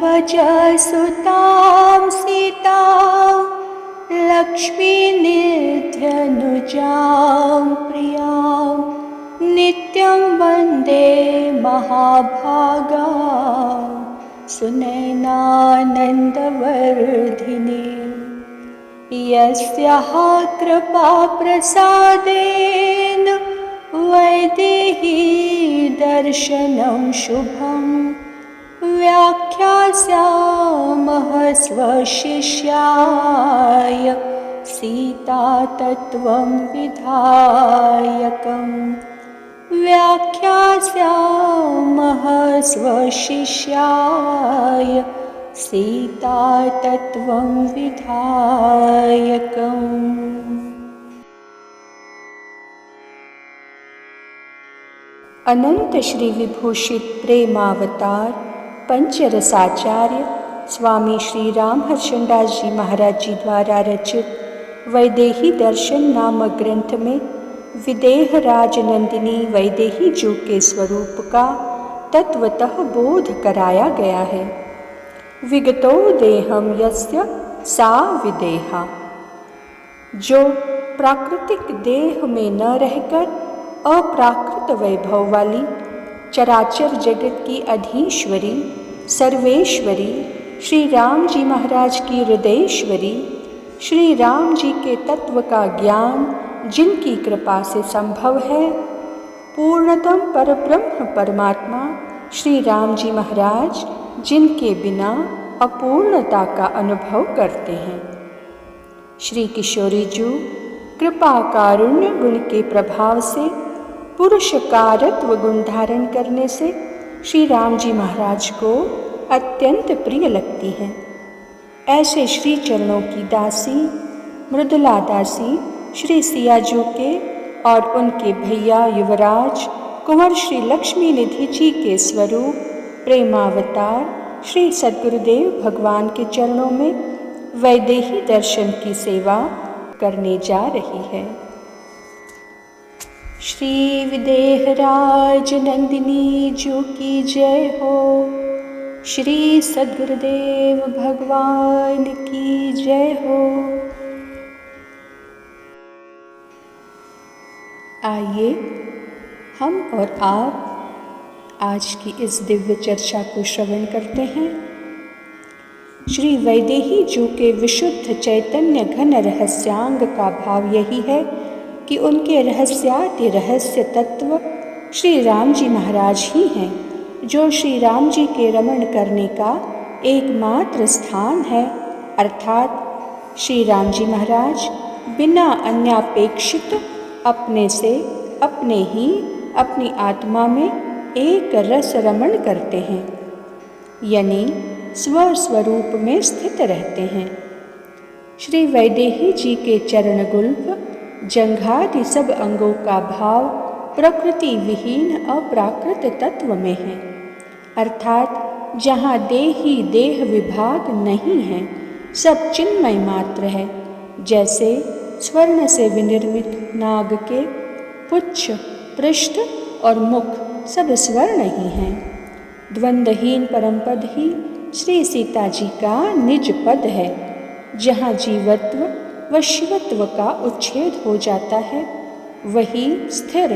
कवचसुतां सीतां लक्ष्मीनिध्यनुजां प्रियां नित्यं वन्दे महाभागां सुनयनानन्दवर्धिनीं। यस्याः कृपाप्रसादेन वैदेही दर्शनं शुभं व्याख्यास्यामः स्वशिष्याय सीतातत्त्वं विधायकम्। व्याख्यास्यामः स्वशिष्याय सीतातत्त्वं विधायकम्। अनंत श्री विभूषित प्रेमावतार पंचरसाचार्य स्वामी श्री राम हर्षणदास जी महाराज जी द्वारा रचित वैदेही दर्शन नामक ग्रंथ में विदेह राज नंदिनी वैदेही जी के स्वरूप का तत्वतः बोध कराया गया है। विगतो देहम यस्य सा विदेहा, जो प्राकृतिक देह में न रहकर अप्राकृत वैभव वाली चराचर जगत की अधीश्वरी सर्वेश्वरी श्री राम जी महाराज की हृदयेश्वरी श्री राम जी के तत्व का ज्ञान जिनकी कृपा से संभव है, पूर्णतम परब्रह्म परमात्मा श्री राम जी महाराज जिनके बिना अपूर्णता का अनुभव करते हैं। श्री किशोरी जी कृपा कारुण्य गुण के प्रभाव से पुरुषकारत्व गुण धारण करने से श्री राम जी महाराज को अत्यंत प्रिय लगती हैं। ऐसे श्री चरणों की दासी मृदुला दासी श्री सियाजू के और उनके भैया युवराज कुंवर श्री लक्ष्मी निधि जी के स्वरूप प्रेमावतार श्री सद्गुरुदेव भगवान के चरणों में वैदेही दर्शन की सेवा करने जा रही है। श्री विदेहराज नंदिनी जी की जय हो। श्री सद्गुरुदेव भगवान की जय हो। आइए हम और आप आज की इस दिव्य चर्चा को श्रवण करते हैं। श्री वैदेही जी के विशुद्ध चैतन्य घन रहस्यांग का भाव यही है कि उनके रहस्याति रहस्य तत्व श्री राम जी महाराज ही हैं, जो श्री राम जी के रमण करने का एकमात्र स्थान है। अर्थात श्री राम जी महाराज बिना अन्यापेक्षित अपने से अपने ही अपनी आत्मा में एक रस रमण करते हैं, यानी स्वस्वरूप में स्थित रहते हैं। श्री वैदेही जी के चरण गुल्फ जंघादि सब अंगों का भाव प्रकृति विहीन अप्राकृत तत्व में है। अर्थात जहाँ देही देह विभाग नहीं है, सब चिन्मय मात्र है। जैसे स्वर्ण से विनिर्मित नाग के पुच्छ पृष्ठ और मुख सब स्वर्ण ही हैं। द्वंद्वहीन परमपद ही श्री सीता जी का निज पद है। जहाँ जीवत्व व शिवत्व का उच्छेद हो जाता है, वही स्थिर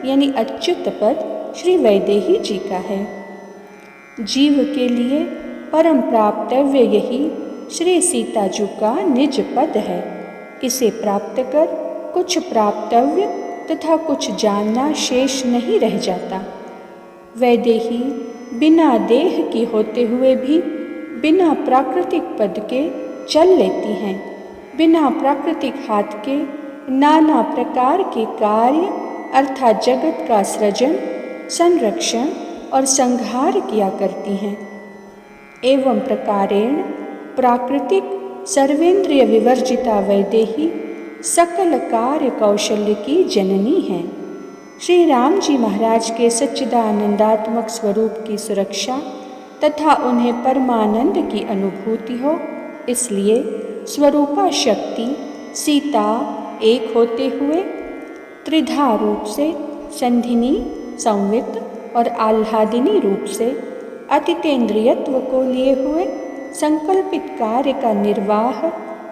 यानी अच्युत पद श्री वैदेही जी का है। जीव के लिए परम प्राप्तव्य यही श्री सीता जी का निज पद है। इसे प्राप्त कर कुछ प्राप्तव्य तथा कुछ जानना शेष नहीं रह जाता। वैदेही बिना देह की होते हुए भी बिना प्राकृतिक पद के चल लेती हैं। बिना प्राकृतिक हाथ के नाना प्रकार के कार्य अर्थात जगत का सृजन संरक्षण और संहार किया करती हैं। एवं प्रकारेण प्राकृतिक सर्वेंद्रिय विवर्जिता वैदेही सकल कार्य कौशल्य की जननी है। श्री राम जी महाराज के सच्चिदानंदात्मक स्वरूप की सुरक्षा तथा उन्हें परमानंद की अनुभूति हो, इसलिए स्वरूपा शक्ति सीता एक होते हुए त्रिधा रूप से संधिनी संवित और आह्लादिनी रूप से अतितेंद्रियत्व को लिए हुए संकल्पित कार्य का निर्वाह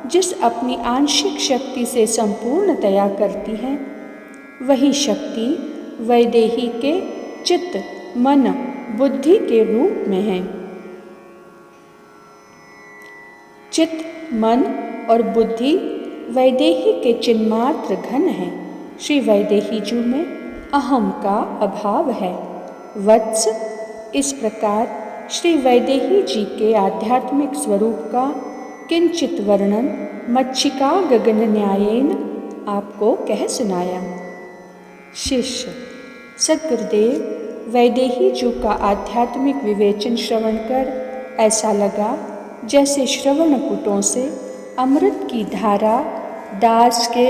जिस अपनी आंशिक शक्ति से संपूर्णतया करती है, वही शक्ति वैदेही के चित्त, मन, बुद्धि के रूप में है। चित्त, मन और बुद्धि वैदेही के चिन्मात्र घन हैं। श्री वैदेही जी में अहम का अभाव है। वत्स, इस प्रकार श्री वैदेही जी के आध्यात्मिक स्वरूप का किंचित वर्णन मच्छिका गगन न्यायेन आपको कह सुनाया। शिष्य, सद्गुरुदेव वैदेही जी का आध्यात्मिक विवेचन श्रवण कर ऐसा लगा जैसे श्रवण पुटों से अमृत की धारा दास के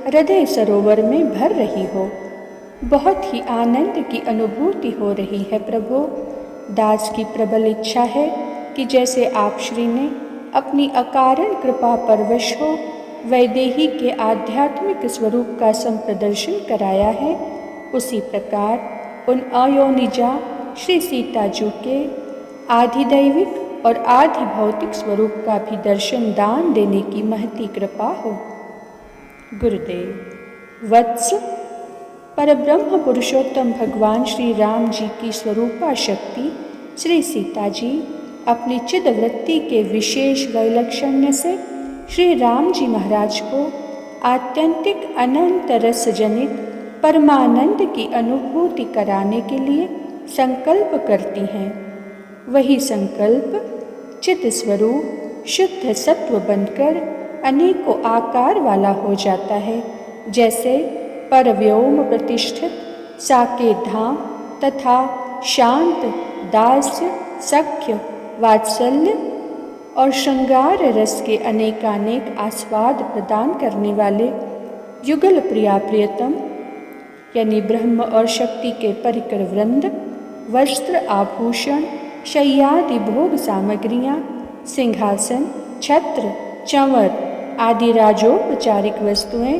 हृदय सरोवर में भर रही हो। बहुत ही आनंद की अनुभूति हो रही है प्रभु। दास की प्रबल इच्छा है कि जैसे आप श्री ने अपनी अकारण कृपा परवश हो वैदेही के आध्यात्मिक स्वरूप का संप्रदर्शन कराया है, उसी प्रकार उन अयोनिजा श्री सीता जी के आधिदैविक और आधि भौतिक स्वरूप का भी दर्शन दान देने की महती कृपा हो। गुरुदेव। वत्स, परब्रह्म पुरुषोत्तम भगवान श्री राम जी की स्वरूपा शक्ति श्री सीता जी अपनी चिदवृत्ति के विशेष वैलक्षण्य से श्री राम जी महाराज को आत्यंतिक अनंत रस जनित परमानंद की अनुभूति कराने के लिए संकल्प करती हैं। वही संकल्प चित स्वरूप शुद्ध सत्व बनकर अनेकों आकार वाला हो जाता है, जैसे परव्योम प्रतिष्ठित साकेत धाम तथा शांत दास्य, सख्य, वात्सल्य और श्रृंगार रस के अनेकानेक आस्वाद प्रदान करने वाले युगल प्रिया प्रियतम यानी ब्रह्म और शक्ति के परिकर वृंद, वस्त्र आभूषण, शय्यादि भोग सामग्रियाँ, सिंहासन, छत्र, चंवर आदि राजोपचारिक वस्तुएं,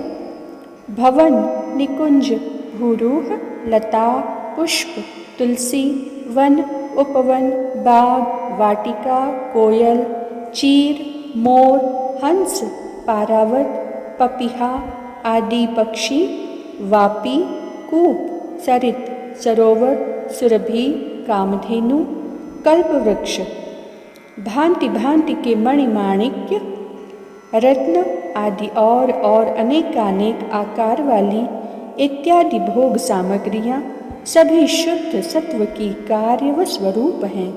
भवन, निकुंज, भूरूह, लता, पुष्प, तुलसी, वन, उपवन, बाग, वाटिका, कोयल, चीर, मोर, हंस, पारावत, पपीहा आदि पक्षी, वापी, कूप, सरित, सरोवर, सुरभि, कामधेनु, कल्पवृक्ष, भांति भांति के मणिमाणिक्य, रत्न आदि और अनेकानेक आकार वाली इत्यादि भोग सामग्रियाँ सभी शुद्ध सत्व की कार्य व स्वरूप हैं,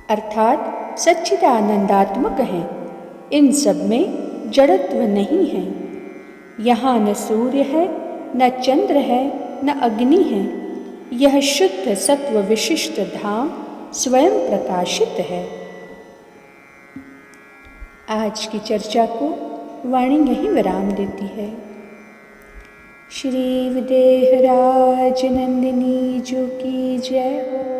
अर्थात सच्चिदानंदात्मक हैं। इन सब में जड़त्व नहीं है। यहाँ न सूर्य है, न चंद्र है, न अग्नि है। यह शुद्ध सत्व विशिष्ट धाम स्वयं प्रकाशित है। आज की चर्चा को वाणी यहीं विराम देती है। श्री विदेहराज नंदिनी जी की जय हो।